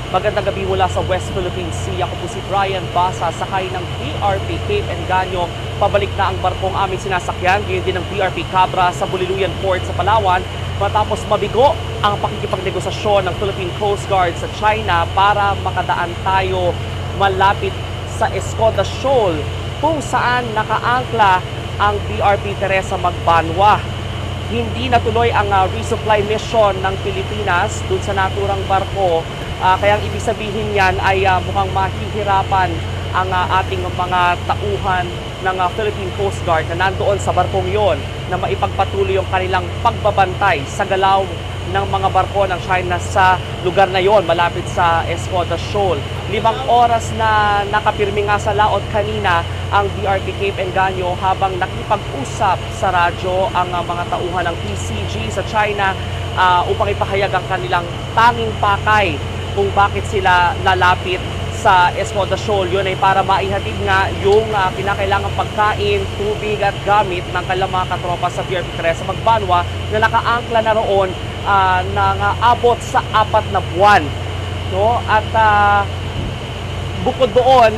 Magandang gabi mula sa West Philippine Sea. Ako po si Brian Basa, sakay ng BRP Cape Engaño. Pabalik na ang barkong aming sinasakyan, gayon din ng BRP Cabra sa Buliluyan Port sa Palawan. Matapos mabigo ang pakikipagnegosasyon ng Philippine Coast Guard sa China para makadaan tayo malapit sa Escoda Shoal kung saan nakaangkla ang BRP Teresa Magbanwa. Hindi natuloy ang resupply mission ng Pilipinas dun sa naturang barko. Kaya ang ibig sabihin yan ay mukhang mahihirapan ang ating mga tauhan ng Philippine Coast Guard na nandoon sa barkong yon na maipagpatuloy yung kanilang pagbabantay sa galaw ng mga barko ng China sa lugar na yon malapit sa Escoda Shoal. 5 oras na nakapirmi nga sa laot kanina ang BRP Cape Engaño habang nakipag-usap sa radyo ang mga tauhan ng PCG sa China upang ipahayag ang kanilang tanging pakay kung bakit sila lalapit sa Escoda Shoal. Yun ay para maihatid nga yung kinakailangang pagkain, tubig at gamit ng kanilang mga katropa sa BRP Teresa Magbanwa na nakaangkla na roon ng abot sa 4 na buwan. No? At bukod doon,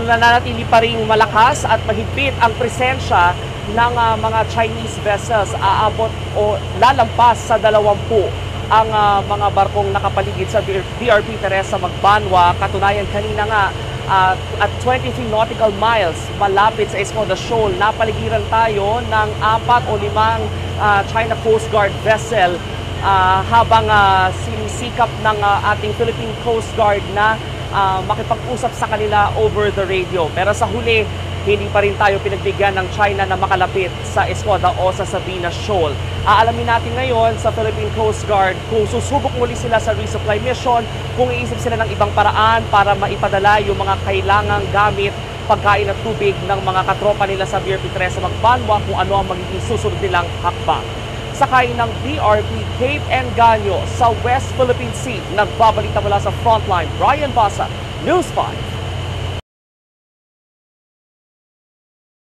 nananatili pa rin malakas at mahigpit ang presensya ng mga Chinese vessels. Aabot o lalampas sa 20 ang mga barkong nakapaligid sa BRP Teresa Magbanwa. Katunayan kanina nga at 23 nautical miles malapit sa Escoda Shoal, napaligiran tayo ng 4 o 5 China Coast Guard vessel habang sinisikap ng ating Philippine Coast Guard na makipag-usap sa kanila over the radio. Pero sa huli, hindi pa rin tayo pinagbigyan ng China na makalapit sa Escoda o sa Sabina Shoal. Aalamin natin ngayon sa Philippine Coast Guard kung susubok muli sila sa resupply mission, kung iisip sila ng ibang paraan para maipadala yung mga kailangang gamit, pagkain at tubig ng mga katropa nila sa BRP Teresa Magbanwa, kung ano ang magiging susunod nilang hakbang. Sakay ng BRP Cape Engaño sa West Philippine Sea, nagbabalita mula sa frontline, Brian Basa, News 5.